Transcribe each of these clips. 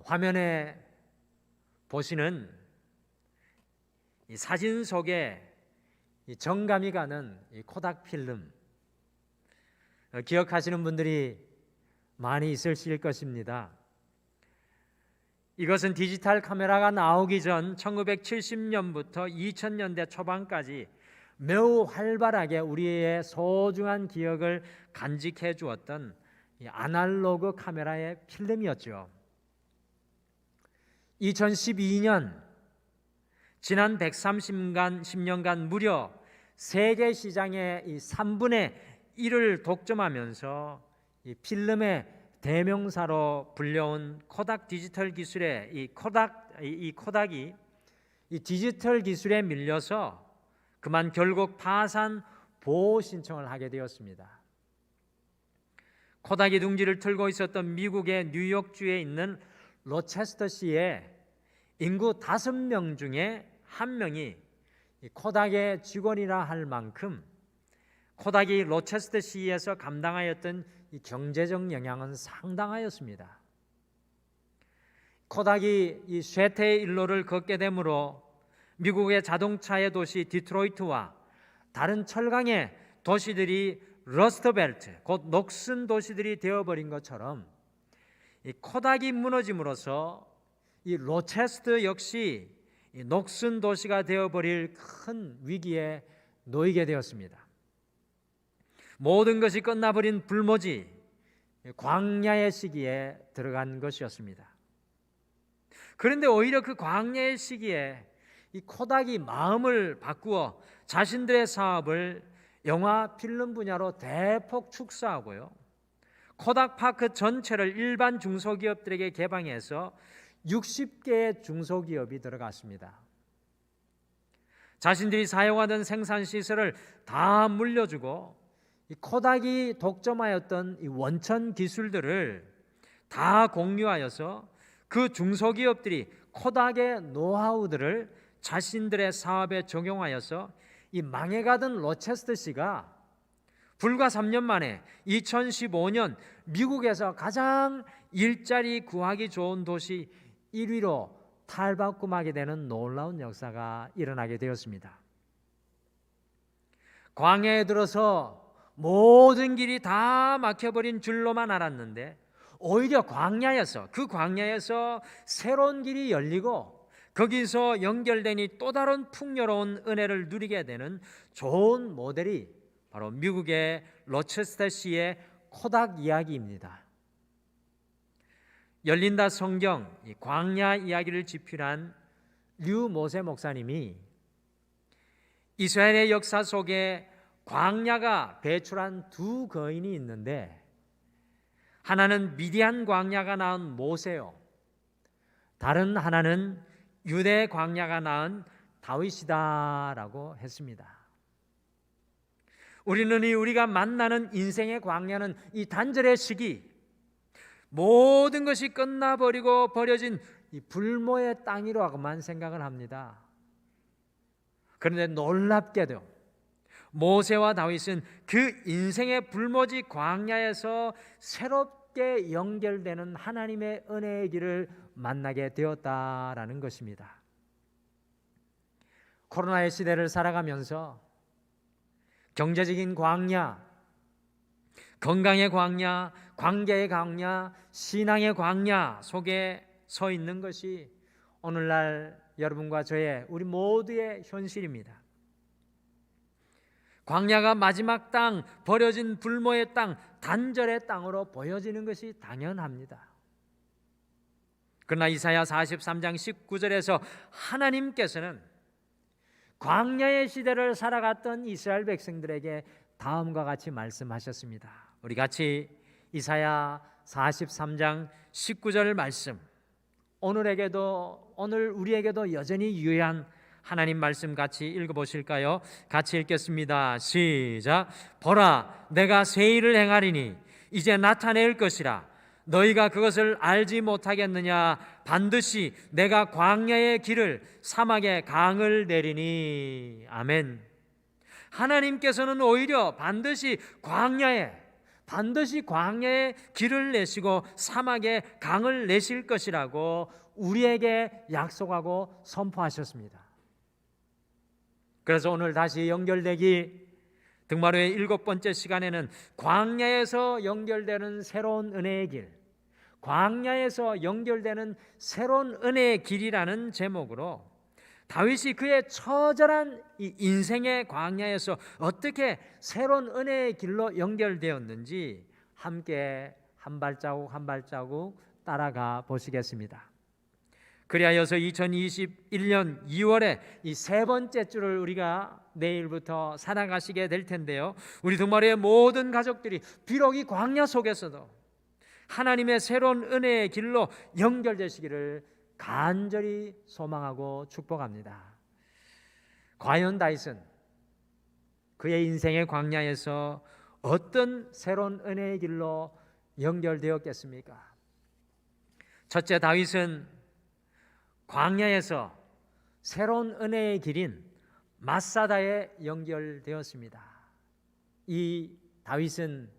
화면에 보시는 이 사진 속에 이 정감이 가는 이 코닥 필름, 기억하시는 분들이 많이 있으실 것입니다. 이것은 디지털 카메라가 나오기 전 1970년부터 2000년대 초반까지 매우 활발하게 우리의 소중한 기억을 간직해 주었던 이 아날로그 카메라의 필름이었죠. 2012년 지난 130년간 무려 세계 시장의 이 3분의 1을 독점하면서 이 필름의 대명사로 불려온 코닥 디지털 기술의 이 코닥이 이 디지털 기술에 밀려서 그만 결국 파산 보호 신청을 하게 되었습니다. 코닥이 둥지를 틀고 있었던 미국의 뉴욕주에 있는 로체스터시에 인구 5명 중에 1명이 코닥의 직원이라 할 만큼 코닥이 로체스터시에서 감당하였던 이 경제적 영향은 상당하였습니다. 코닥이 이 쇠퇴의 일로를 걷게 되므로 미국의 자동차의 도시 디트로이트와 다른 철강의 도시들이 러스트벨트, 곧 녹슨 도시들이 되어버린 것처럼 이 코닥이 무너짐으로써 이 로체스터 역시 이 녹슨 도시가 되어버릴 큰 위기에 놓이게 되었습니다. 모든 것이 끝나버린 불모지 광야의 시기에 들어간 것이었습니다. 그런데 오히려 그 광야의 시기에 이 코닥이 마음을 바꾸어 자신들의 사업을 영화 필름 분야로 대폭 축소하고요, 코닥 파크 전체를 일반 중소기업들에게 개방해서 60개의 중소기업이 들어갔습니다. 자신들이 사용하던 생산시설을 다 물려주고 이 코닥이 독점하였던 이 원천 기술들을 다 공유하여서 그 중소기업들이 코닥의 노하우들을 자신들의 사업에 적용하여서 이 망해가던 로체스터시가 불과 3년 만에 2015년 미국에서 가장 일자리 구하기 좋은 도시 1위로 탈바꿈하게 되는 놀라운 역사가 일어나게 되었습니다. 광야에 들어서 모든 길이 다 막혀버린 줄로만 알았는데 오히려 그 광야에서 새로운 길이 열리고 거기서 연결되니 또 다른 풍요로운 은혜를 누리게 되는 좋은 모델이 바로 미국의 로체스터시의 코닥 이야기입니다. 열린다 성경 이 광야 이야기를 집필한 류 모세 목사님이 이스라엘의 역사 속에 광야가 배출한 두 거인이 있는데 하나는 미디안 광야가 낳은 모세요, 다른 하나는 유대 광야가 낳은 다윗이다라고 했습니다. 우리가 만나는 인생의 광야는 이 단절의 시기, 모든 것이 끝나버리고 버려진 이 불모의 땅이라고만 생각을 합니다. 그런데 놀랍게도 모세와 다윗은 그 인생의 불모지 광야에서 새롭게 연결되는 하나님의 은혜의 길을 만나게 되었다라는 것입니다. 코로나의 시대를 살아가면서 경제적인 광야, 건강의 광야, 관계의 광야, 신앙의 광야 속에 서 있는 것이 오늘날 여러분과 저의 우리 모두의 현실입니다. 광야가 마지막 땅, 버려진 불모의 땅, 단절의 땅으로 보여지는 것이 당연합니다. 그러나 이사야 43장 19절에서 하나님께서는 광야의 시대를 살아갔던 이스라엘 백성들에게 다음과 같이 말씀하셨습니다. 우리 같이 이사야 43장 19절 말씀, 오늘 우리에게도 여전히 유효한 하나님 말씀 같이 읽어보실까요? 같이 읽겠습니다. 시작. 보라, 내가 새 일을 행하리니 이제 나타낼 것이라. 너희가 그것을 알지 못하겠느냐? 반드시 내가 광야의 길을, 사막의 강을 내리니. 아멘. 하나님께서는 오히려 반드시 광야에, 반드시 광야에 길을 내시고 사막에 강을 내실 것이라고 우리에게 약속하고 선포하셨습니다. 그래서 오늘 다시 연결되기 등마루의 7번째 시간에는 광야에서 연결되는 새로운 은혜의 길, 광야에서 연결되는 새로운 은혜의 길이라는 제목으로 다윗이 그의 처절한 이 인생의 광야에서 어떻게 새로운 은혜의 길로 연결되었는지 함께 한 발자국 한 발자국 따라가 보시겠습니다. 그리하여서 2021년 2월에 이 세 번째 주를 우리가 내일부터 살아가시게 될 텐데요, 우리 등마루의 모든 가족들이 비록 이 광야 속에서도 하나님의 새로운 은혜의 길로 연결되시기를 간절히 소망하고 축복합니다. 과연 다윗은 그의 인생의 광야에서 어떤 새로운 은혜의 길로 연결되었겠습니까? 첫째, 다윗은 광야에서 새로운 은혜의 길인 마사다에 연결되었습니다. 이 다윗은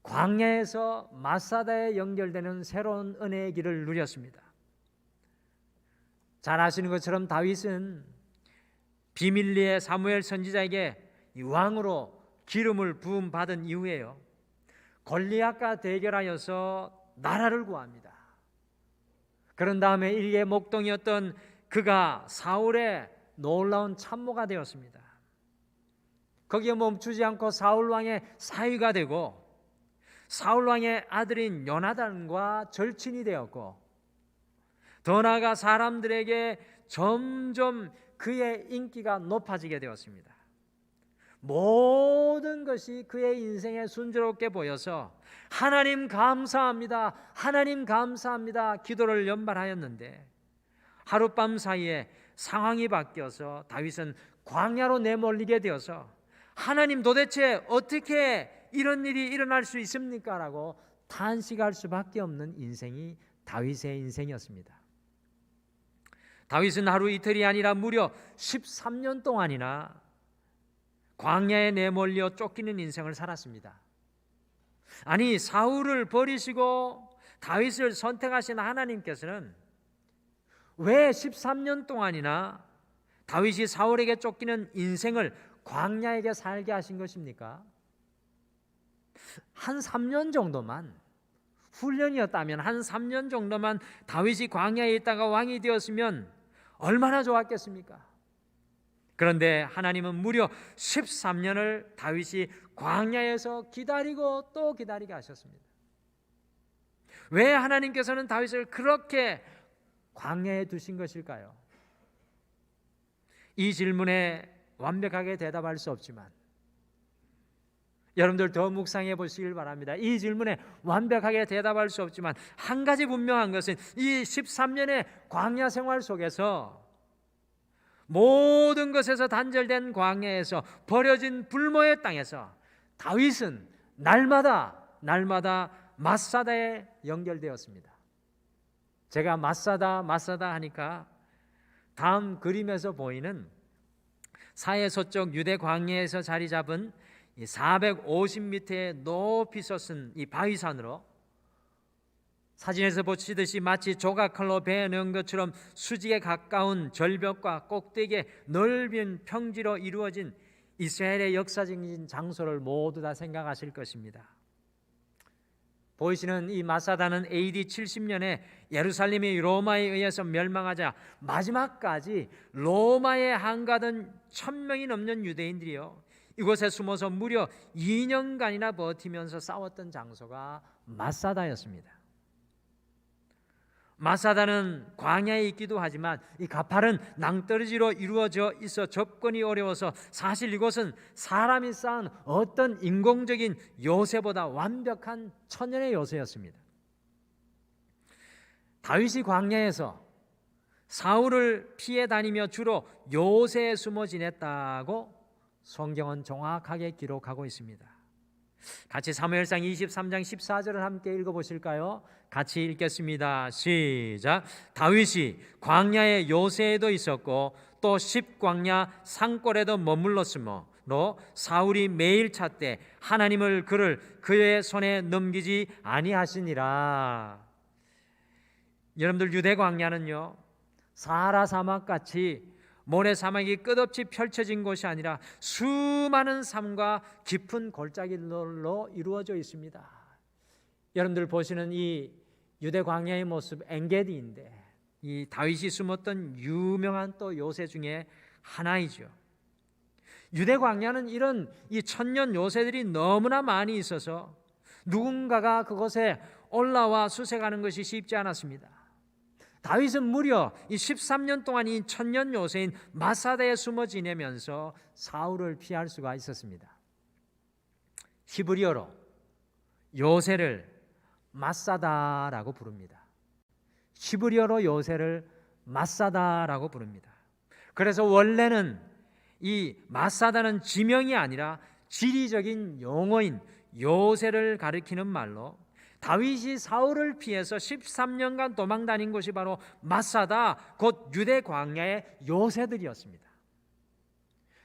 광야에서 마사다에 연결되는 새로운 은혜의 길을 누렸습니다. 잘 아시는 것처럼 다윗은 비밀리에 사무엘 선지자에게 왕으로 기름을 부음 받은 이후에요, 골리앗과 대결하여서 나라를 구합니다. 그런 다음에 일개 목동이었던 그가 사울의 놀라운 참모가 되었습니다. 거기에 멈추지 않고 사울 왕의 사위가 되고 사울 왕의 아들인 요나단과 절친이 되었고, 더 나아가 사람들에게 점점 그의 인기가 높아지게 되었습니다. 모든 것이 그의 인생에 순조롭게 보여서 하나님 감사합니다, 하나님 감사합니다 기도를 연발하였는데, 하룻밤 사이에 상황이 바뀌어서 다윗은 광야로 내몰리게 되어서 하나님 도대체 어떻게 이런 일이 일어날 수 있습니까? 라고 탄식할 수밖에 없는 인생이 다윗의 인생이었습니다. 다윗은 하루 이틀이 아니라 무려 13년 동안이나 광야에 내몰려 쫓기는 인생을 살았습니다. 아니, 사울을 버리시고 다윗을 선택하신 하나님께서는 왜 13년 동안이나 다윗이 사울에게 쫓기는 인생을 광야에게 살게 하신 것입니까? 한 3년 정도만 훈련이었다면, 한 3년 정도만 다윗이 광야에 있다가 왕이 되었으면 얼마나 좋았겠습니까? 그런데 하나님은 무려 13년을 다윗이 광야에서 기다리고 또 기다리게 하셨습니다. 왜 하나님께서는 다윗을 그렇게 광야에 두신 것일까요? 이 질문에 완벽하게 대답할 수 없지만 여러분들 더 묵상해 보시길 바랍니다. 이 질문에 완벽하게 대답할 수 없지만 한 가지 분명한 것은 이 13년의 광야 생활 속에서, 모든 것에서 단절된 광야에서, 버려진 불모의 땅에서 다윗은 날마다 마사다에 연결되었습니다. 제가 마사다 하니까 다음 그림에서 보이는 사해서쪽 유대 광야에서 자리 잡은 450m의 높이 솟은 이 바위산으로, 사진에서 보시듯이 마치 조각칼로 베어 넣은 것처럼 수직에 가까운 절벽과 꼭대기에 넓은 평지로 이루어진 이스라엘의 역사적인 장소를 모두 다 생각하실 것입니다. 보이시는 이 마사다는 AD 70년에 예루살렘이 로마에 의해서 멸망하자 마지막까지 로마에 항가던 1000명이 넘는 유대인들이요, 이곳에 숨어서 무려 2년간이나 버티면서 싸웠던 장소가 마사다였습니다. 마사다는 광야에 있기도 하지만 이 가파른 낭떠러지로 이루어져 있어 접근이 어려워서 사실 이곳은 사람이 쌓은 어떤 인공적인 요새보다 완벽한 천연의 요새였습니다. 다윗이 광야에서 사울을 피해 다니며 주로 요새에 숨어 지냈다고 성경은 정확하게 기록하고 있습니다. 같이 사무엘상 23장 14절을 함께 읽어보실까요? 같이 읽겠습니다. 시작. 다윗이 광야의 요새에도 있었고 또 십광야 산골에도 머물렀으며 사울이 매일 찾되 하나님을 그의 손에 넘기지 아니하시니라. 여러분들, 유대 광야는요, 사하라 사막같이 모래사막이 끝없이 펼쳐진 곳이 아니라 수많은 삶과 깊은 골짜기들로 이루어져 있습니다. 여러분들 보시는 이 유대 광야의 모습, 엔게디인데 이 다윗이 숨었던 유명한 또 요새 중에 하나이죠. 유대 광야는 이런 이 천년 요새들이 너무나 많이 있어서 누군가가 그곳에 올라와 수색하는 것이 쉽지 않았습니다. 다윗은 무려 이 13년 동안 이 천년 요새인 마사다에 숨어 지내면서 사울을 피할 수가 있었습니다. 히브리어로 요새를 마사다라고 부릅니다. 히브리어로 요새를 마사다라고 부릅니다. 그래서 원래는 이 마사다는 지명이 아니라 지리적인 용어인 요새를 가리키는 말로, 다윗이 사울을 피해서 13년간 도망 다닌 곳이 바로 마사다, 곧 유대 광야의 요새들이었습니다.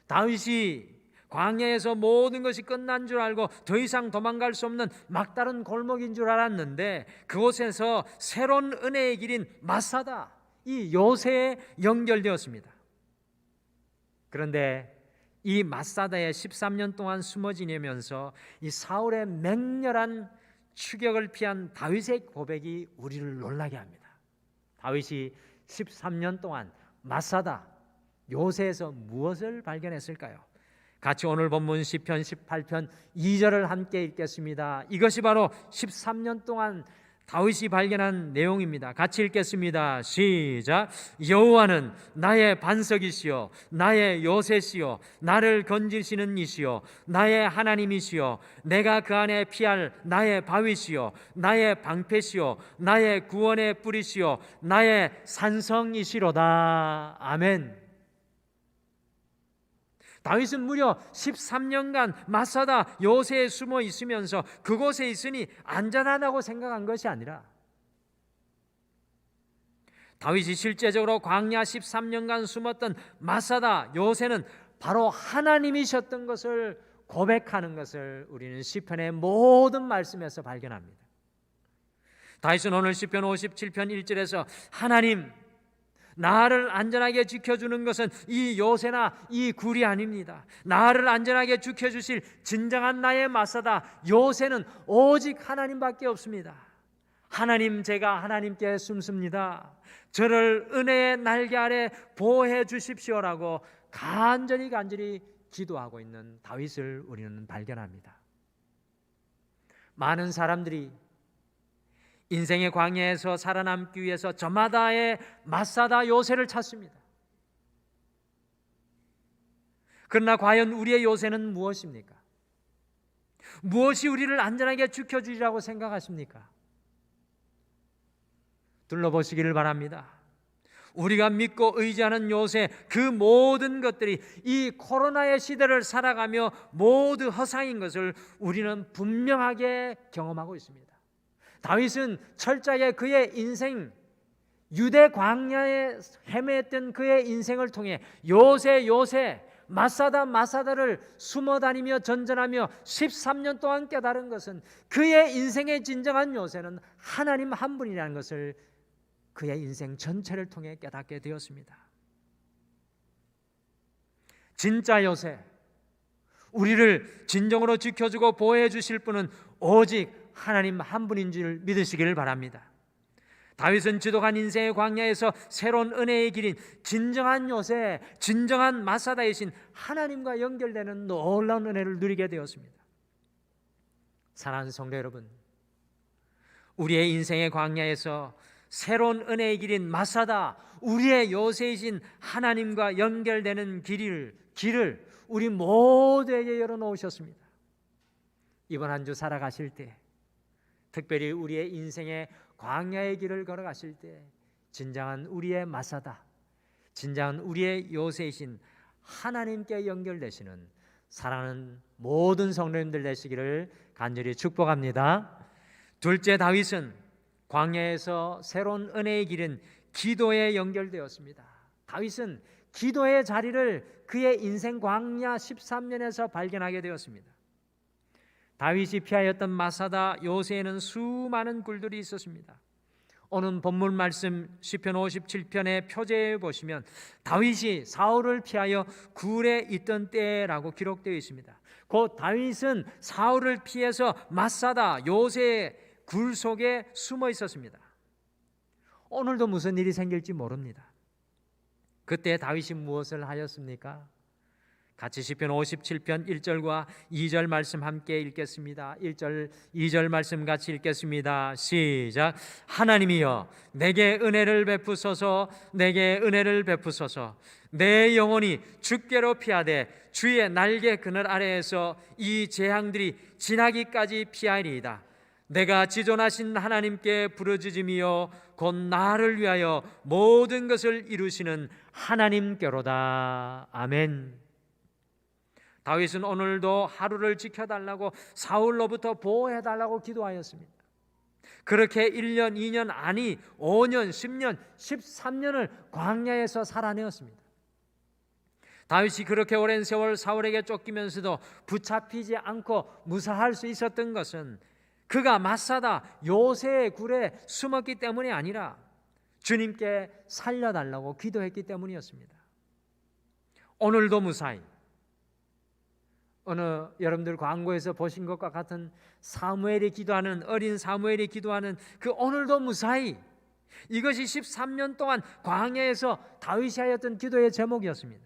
다윗이 광야에서 모든 것이 끝난 줄 알고 더 이상 도망갈 수 없는 막다른 골목인 줄 알았는데, 그곳에서 새로운 은혜의 길인 마사다, 이 요새에 연결되었습니다. 그런데 이 마사다에 13년 동안 숨어 지내면서 이 사울의 맹렬한 추격을 피한 다윗의 고백이 우리를 놀라게 합니다. 다윗이 13년 동안 마사다, 요새에서 무엇을 발견했을까요? 같이 오늘 본문 시편 18편 2절을 함께 읽겠습니다. 이것이 바로 13년 동안 다윗이 발견한 내용입니다. 같이 읽겠습니다. 시작. 여호와는 나의 반석이시요 나의 요새시요 나를 건지시는 이시요 나의 하나님이시요 내가 그 안에 피할 나의 바위시요 나의 방패시요 나의 구원의 뿌리시요 나의 산성이시로다. 아멘. 다윗은 무려 13년간 마사다 요새에 숨어 있으면서 그곳에 있으니 안전하다고 생각한 것이 아니라, 다윗이 실제적으로 광야 13년간 숨었던 마사다 요새는 바로 하나님이셨던 것을 고백하는 것을 우리는 시편의 모든 말씀에서 발견합니다. 다윗은 오늘 시편 57편 1절에서 하나님, 나를 안전하게 지켜주는 것은 이 요새나 이 굴이 아닙니다. 나를 안전하게 지켜주실 진정한 나의 마사다 요새는 오직 하나님밖에 없습니다. 하나님, 제가 하나님께 숨습니다. 저를 은혜의 날개 아래 보호해 주십시오라고 간절히 기도하고 있는 다윗을 우리는 발견합니다. 많은 사람들이 인생의 광야에서 살아남기 위해서 저마다의 마사다 요새를 찾습니다. 그러나 과연 우리의 요새는 무엇입니까? 무엇이 우리를 안전하게 지켜주리라고 생각하십니까? 둘러보시기를 바랍니다. 우리가 믿고 의지하는 요새, 그 모든 것들이 이 코로나의 시대를 살아가며 모두 허상인 것을 우리는 분명하게 경험하고 있습니다. 다윗은 철저하게 그의 인생, 유대 광야에 헤매했던 그의 인생을 통해 요새 마사다를 숨어 다니며 전전하며 13년 동안 깨달은 것은 그의 인생의 진정한 요새는 하나님 한 분이라는 것을 그의 인생 전체를 통해 깨닫게 되었습니다. 진짜 요새, 우리를 진정으로 지켜주고 보호해 주실 분은 오직 하나님 한 분인 줄 믿으시기를 바랍니다. 다윗은 지독한 인생의 광야에서 새로운 은혜의 길인 진정한 요새, 진정한 마사다이신 하나님과 연결되는 놀라운 은혜를 누리게 되었습니다. 사랑하는 성도 여러분, 우리의 인생의 광야에서 새로운 은혜의 길인 마사다, 우리의 요새이신 하나님과 연결되는 길을 우리 모두에게 열어놓으셨습니다. 이번 한 주 살아가실 때, 특별히 우리의 인생의 광야의 길을 걸어가실 때 진정한 우리의 마사다, 진정한 우리의 요새이신 하나님께 연결되시는 사랑하는 모든 성도님들 되시기를 간절히 축복합니다. 둘째, 다윗은 광야에서 새로운 은혜의 길은 기도에 연결되었습니다. 다윗은 기도의 자리를 그의 인생 광야 13년에서 발견하게 되었습니다. 다윗이 피하였던 마사다 요새에는 수많은 굴들이 있었습니다. 오늘 본문 말씀 시편 57편의 표제에 보시면 다윗이 사울을 피하여 굴에 있던 때라고 기록되어 있습니다. 곧 다윗은 사울을 피해서 마사다 요새의 굴 속에 숨어 있었습니다. 오늘도 무슨 일이 생길지 모릅니다. 그때 다윗이 무엇을 하였습니까? 같이 시편 57편 1절과 2절 말씀 함께 읽겠습니다. 1절 2절 말씀 같이 읽겠습니다. 시작. 하나님이여 내게 은혜를 베푸소서, 내게 은혜를 베푸소서. 내 영혼이 주께로 피하되 주의 날개 그늘 아래에서 이 재앙들이 지나기까지 피하리이다. 내가 지존하신 하나님께 부르짖으며 곧 나를 위하여 모든 것을 이루시는 하나님께로다. 아멘. 다윗은 오늘도 하루를 지켜달라고 사울로부터 보호해달라고 기도하였습니다. 그렇게 1년, 2년 아니 5년, 10년, 13년을 광야에서 살아내었습니다. 다윗이 그렇게 오랜 세월 사울에게 쫓기면서도 붙잡히지 않고 무사할 수 있었던 것은 그가 마사다 요새의 굴에 숨었기 때문이 아니라 주님께 살려달라고 기도했기 때문이었습니다. 오늘도 무사히 어느 여러분들 광고에서 보신 것과 같은 사무엘이 기도하는, 어린 사무엘이 기도하는 그 오늘도 무사히, 이것이 13년 동안 광야에서 다윗이 하였던 기도의 제목이었습니다.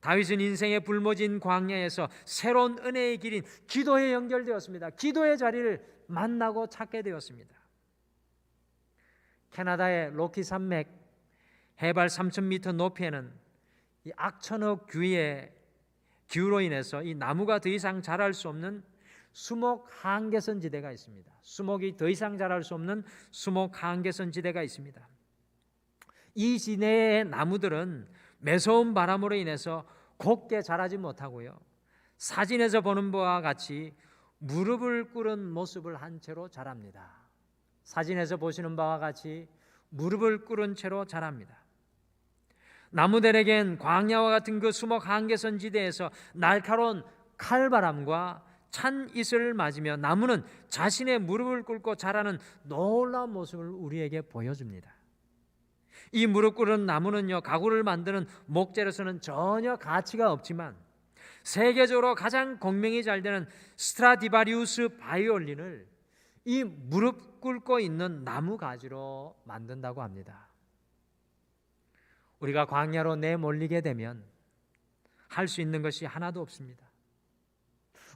다윗은 인생의 불모진 광야에서 새로운 은혜의 길인 기도에 연결되었습니다. 기도의 자리를 만나고 찾게 되었습니다. 캐나다의 로키 산맥 해발 3,000m 높이에는 이 악천후 기후로 인해서 이 나무가 더 이상 자랄 수 없는 수목 한계선 지대가 있습니다. 수목이 더 이상 자랄 수 없는 수목 한계선 지대가 있습니다. 이 지대의 나무들은 매서운 바람으로 인해서 곱게 자라지 못하고요, 사진에서 보는 바와 같이 무릎을 꿇은 모습을 한 채로 자랍니다. 사진에서 보시는 바와 같이 무릎을 꿇은 채로 자랍니다. 나무들에겐 광야와 같은 그 수목 한계선 지대에서 날카로운 칼바람과 찬 이슬을 맞으며 나무는 자신의 무릎을 꿇고 자라는 놀라운 모습을 우리에게 보여줍니다. 이 무릎 꿇은 나무는요, 가구를 만드는 목재로서는 전혀 가치가 없지만 세계적으로 가장 공명이 잘 되는 스트라디바리우스 바이올린을 이 무릎 꿇고 있는 나무 가지로 만든다고 합니다. 우리가 광야로 내몰리게 되면 할 수 있는 것이 하나도 없습니다.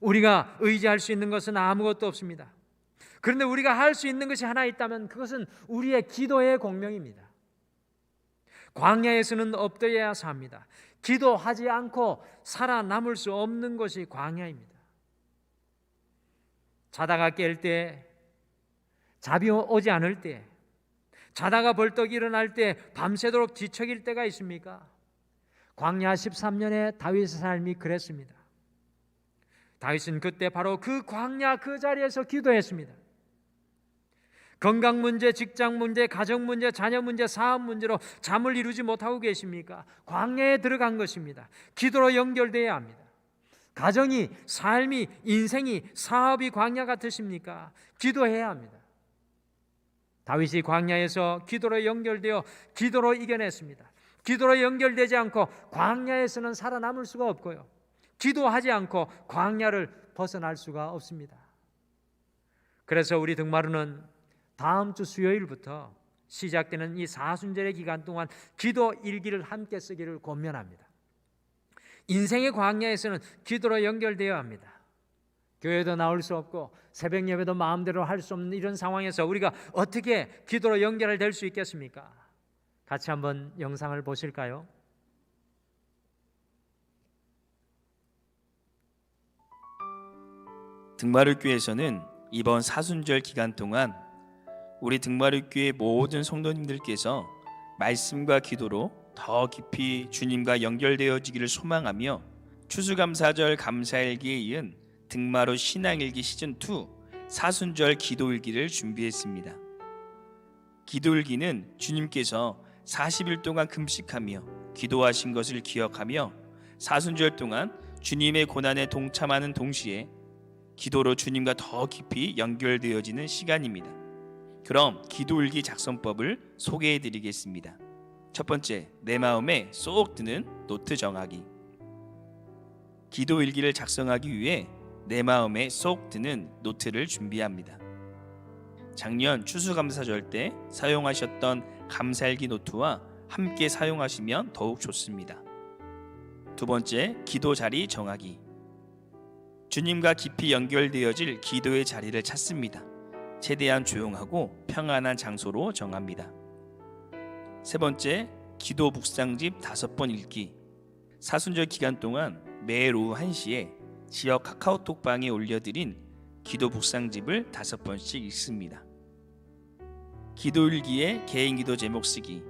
우리가 의지할 수 있는 것은 아무것도 없습니다. 그런데 우리가 할 수 있는 것이 하나 있다면 그것은 우리의 기도의 공명입니다. 광야에서는 엎드려야 삽니다. 기도하지 않고 살아남을 수 없는 것이 광야입니다. 자다가 깰 때, 잠이 오지 않을 때, 자다가 벌떡 일어날 때 밤새도록 뒤척일 때가 있습니까? 광야 13년의 다윗의 삶이 그랬습니다. 다윗은 그때 바로 그 광야 그 자리에서 기도했습니다. 건강 문제, 직장 문제, 가정 문제, 자녀 문제, 사업 문제로 잠을 이루지 못하고 계십니까? 광야에 들어간 것입니다. 기도로 연결되어야 합니다. 가정이, 삶이, 인생이, 사업이 광야 같으십니까? 기도해야 합니다. 다윗이 광야에서 기도로 연결되어 기도로 이겨냈습니다. 기도로 연결되지 않고 광야에서는 살아남을 수가 없고요, 기도하지 않고 광야를 벗어날 수가 없습니다. 그래서 우리 등마루는 다음 주 수요일부터 시작되는 이 사순절의 기간 동안 기도 일기를 함께 쓰기를 권면합니다. 인생의 광야에서는 기도로 연결되어야 합니다. 교회도 나올 수 없고 새벽 예배도 마음대로 할 수 없는 이런 상황에서 우리가 어떻게 기도로 연결될 수 있겠습니까? 같이 한번 영상을 보실까요? 등마루교회에서는 이번 사순절 기간 동안 우리 등마루교회 모든 성도님들께서 말씀과 기도로 더 깊이 주님과 연결되어지기를 소망하며 추수감사절 감사일기에 이은 등마루 신앙일기 시즌2 사순절 기도일기를 준비했습니다. 기도일기는 주님께서 40일 동안 금식하며 기도하신 것을 기억하며 사순절 동안 주님의 고난에 동참하는 동시에 기도로 주님과 더 깊이 연결되어지는 시간입니다. 그럼 기도일기 작성법을 소개해 드리겠습니다. 첫 번째, 내 마음에 쏙 드는 노트 정하기. 기도일기를 작성하기 위해 내 마음에 쏙 드는 노트를 준비합니다. 작년 추수감사절 때 사용하셨던 감사일기 노트와 함께 사용하시면 더욱 좋습니다. 두 번째, 기도 자리 정하기. 주님과 깊이 연결되어질 기도의 자리를 찾습니다. 최대한 조용하고 평안한 장소로 정합니다. 세 번째, 기도 묵상집 5번 읽기. 사순절 기간 동안 매일 오후 1시에 지역 카카오톡방에 올려드린 기도 묵상집을 5번씩 읽습니다. 기도일기에 개인 기도 제목 쓰기.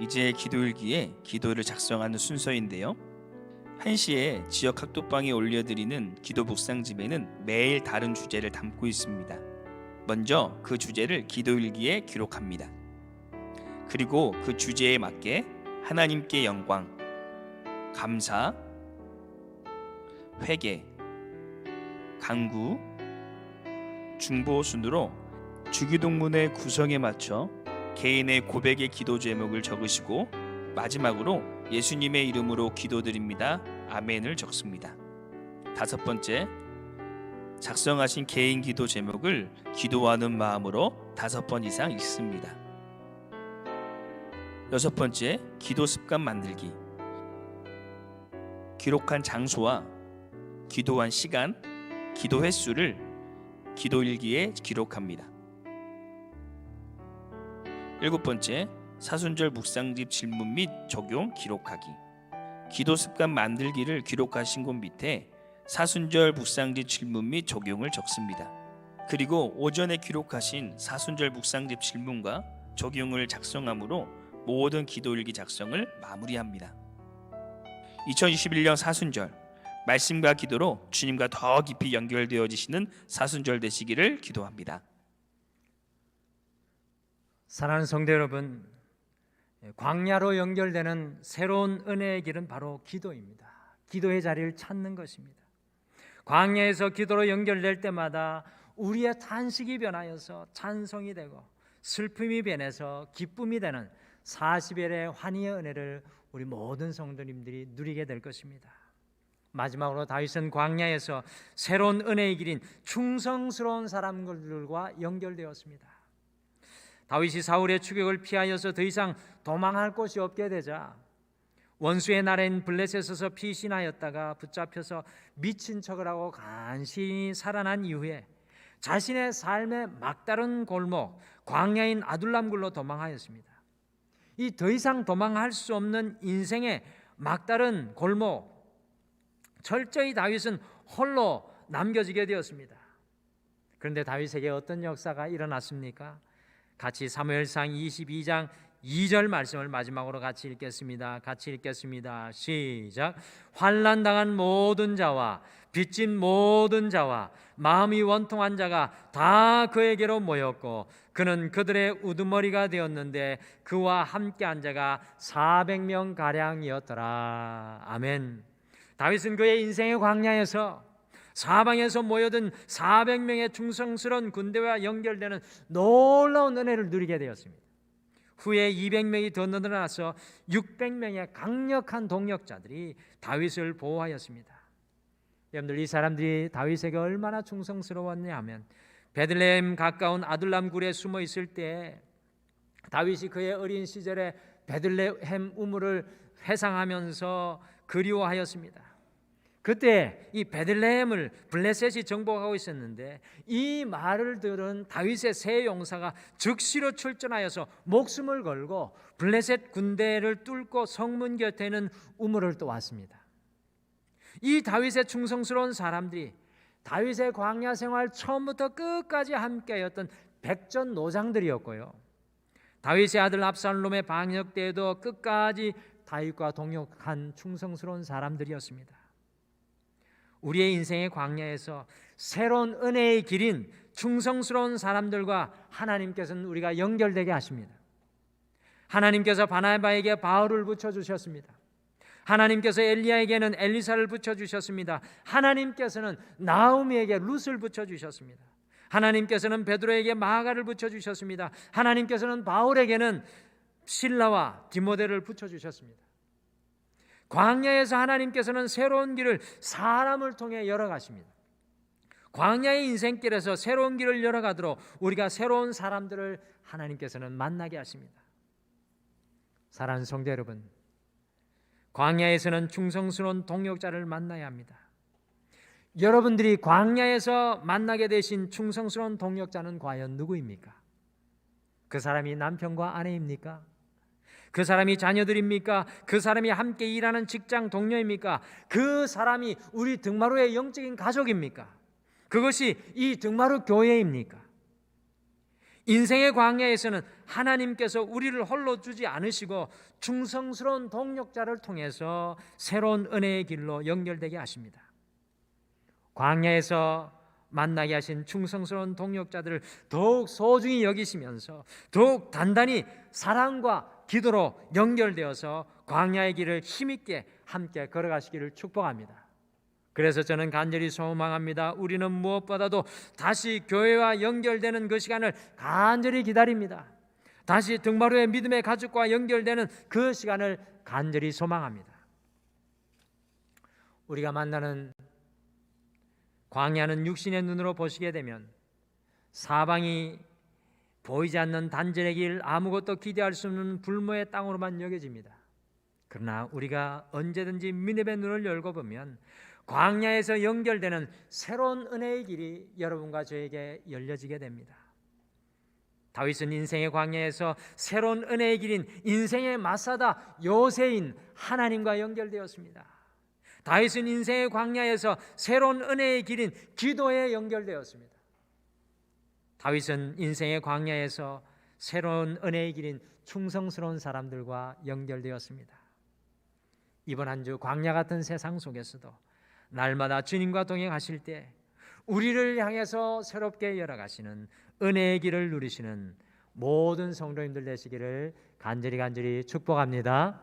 이제 기도일기에 기도를 작성하는 순서인데요. 1시에 지역 카톡방에 올려드리는 기도 묵상집에는 매일 다른 주제를 담고 있습니다. 먼저 그 주제를 기도일기에 기록합니다. 그리고 그 주제에 맞게 하나님께 영광, 감사, 회개, 간구, 중보 순으로 주기도문의 구성에 맞춰 개인의 고백의 기도 제목을 적으시고 마지막으로 예수님의 이름으로 기도드립니다. 아멘을 적습니다. 5번째, 작성하신 개인 기도 제목을 기도하는 마음으로 5번 이상 읽습니다. 6번째, 기도 습관 만들기. 기록한 장소와 기도한 시간, 기도 횟수를 기도일기에 기록합니다. 7번째, 사순절 묵상집 질문 및 적용 기록하기. 기도 습관 만들기를 기록하신 곳 밑에 사순절 묵상집 질문 및 적용을 적습니다. 그리고 오전에 기록하신 사순절 묵상집 질문과 적용을 작성함으로 모든 기도일기 작성을 마무리합니다. 2021년 사순절, 말씀과 기도로 주님과 더 깊이 연결되어지시는 사순절 되시기를 기도합니다. 사랑하는 성도 여러분, 광야로 연결되는 새로운 은혜의 길은 바로 기도입니다. 기도의 자리를 찾는 것입니다. 광야에서 기도로 연결될 때마다 우리의 탄식이 변하여서 찬송이 되고 슬픔이 변해서 기쁨이 되는 40일의 환희의 은혜를 우리 모든 성도님들이 누리게 될 것입니다. 마지막으로 다윗은 광야에서 새로운 은혜의 길인 충성스러운 사람들과 연결되었습니다. 다윗이 사울의 추격을 피하여서 더 이상 도망할 곳이 없게 되자 원수의 나라인 블레셋에서 피신하였다가 붙잡혀서 미친 척을 하고 간신히 살아난 이후에 자신의 삶의 막다른 골목 광야인 아둘람굴로 도망하였습니다. 이 더 이상 도망할 수 없는 인생의 막다른 골목, 철저히 다윗은 홀로 남겨지게 되었습니다. 그런데 다윗에게 어떤 역사가 일어났습니까? 같이 사무엘상 22장 2절 말씀을 마지막으로 같이 읽겠습니다. 같이 읽겠습니다. 시작. 환난당한 모든 자와 빚진 모든 자와 마음이 원통한 자가 다 그에게로 모였고 그는 그들의 우두머리가 되었는데 그와 함께한 자가 400명 가량이었더라. 아멘. 다윗은 그의 인생의 광야에서 사방에서 모여든 400명의 충성스러운 군대와 연결되는 놀라운 은혜를 누리게 되었습니다. 후에 200명이 더 늘어나서 600명의 강력한 동력자들이 다윗을 보호하였습니다. 여러분들, 이 사람들이 다윗에게 얼마나 충성스러웠냐 하면 베들레헴 가까운 아둘람 굴에 숨어 있을 때 다윗이 그의 어린 시절에 베들레헴 우물을 회상하면서 그리워하였습니다. 그때 이 베들레헴을 블레셋이 정복하고 있었는데 이 말을 들은 다윗의 세 용사가 즉시로 출전하여서 목숨을 걸고 블레셋 군대를 뚫고 성문 곁에 있는 우물을 떠왔습니다. 이 다윗의 충성스러운 사람들이 다윗의 광야 생활 처음부터 끝까지 함께하였던 백전 노장들이었고요, 다윗의 아들 압살롬의 방역 때에도 끝까지 다윗과 동역한 충성스러운 사람들이었습니다. 우리의 인생의 광야에서 새로운 은혜의 길인 충성스러운 사람들과 하나님께서는 우리가 연결되게 하십니다. 하나님께서 바나바에게 바울을 붙여주셨습니다. 하나님께서 엘리야에게는 엘리사를 붙여주셨습니다. 하나님께서는 나오미에게 룻을 붙여주셨습니다. 하나님께서는 베드로에게 마가를 붙여주셨습니다. 하나님께서는 바울에게는 실라와 디모데를 붙여주셨습니다. 광야에서 하나님께서는 새로운 길을 사람을 통해 열어가십니다. 광야의 인생길에서 새로운 길을 열어가도록 우리가 새로운 사람들을 하나님께서는 만나게 하십니다. 사랑하는 성도 여러분, 광야에서는 충성스러운 동역자를 만나야 합니다. 여러분들이 광야에서 만나게 되신 충성스러운 동역자는 과연 누구입니까? 그 사람이 남편과 아내입니까? 그 사람이 자녀들입니까? 그 사람이 함께 일하는 직장 동료입니까? 그 사람이 우리 등마루의 영적인 가족입니까? 그것이 이 등마루 교회입니까? 인생의 광야에서는 하나님께서 우리를 홀로 두지 않으시고 충성스러운 동역자를 통해서 새로운 은혜의 길로 연결되게 하십니다. 광야에서 만나게 하신 충성스러운 동역자들을 더욱 소중히 여기시면서 더욱 단단히 사랑과 기도로 연결되어서 광야의 길을 힘있게 함께 걸어가시기를 축복합니다. 그래서 저는 간절히 소망합니다. 우리는 무엇보다도 다시 교회와 연결되는 그 시간을 간절히 기다립니다. 다시 등마루의 믿음의 가족과 연결되는 그 시간을 간절히 소망합니다. 우리가 만나는 광야는 육신의 눈으로 보시게 되면 사방이 보이지 않는 단절의 길, 아무것도 기대할 수 없는 불모의 땅으로만 여겨집니다. 그러나 우리가 언제든지 믿음의 눈을 열고 보면 광야에서 연결되는 새로운 은혜의 길이 여러분과 저에게 열려지게 됩니다. 다윗은 인생의 광야에서 새로운 은혜의 길인 인생의 마사다 요새인 하나님과 연결되었습니다. 다윗은 인생의 광야에서 새로운 은혜의 길인 기도에 연결되었습니다. 다윗은 인생의 광야에서 새로운 은혜의 길인 충성스러운 사람들과 연결되었습니다. 이번 한 주 광야 같은 세상 속에서도 날마다 주님과 동행하실 때 우리를 향해서 새롭게 열어가시는 은혜의 길을 누리시는 모든 성도님들 되시기를 간절히 축복합니다.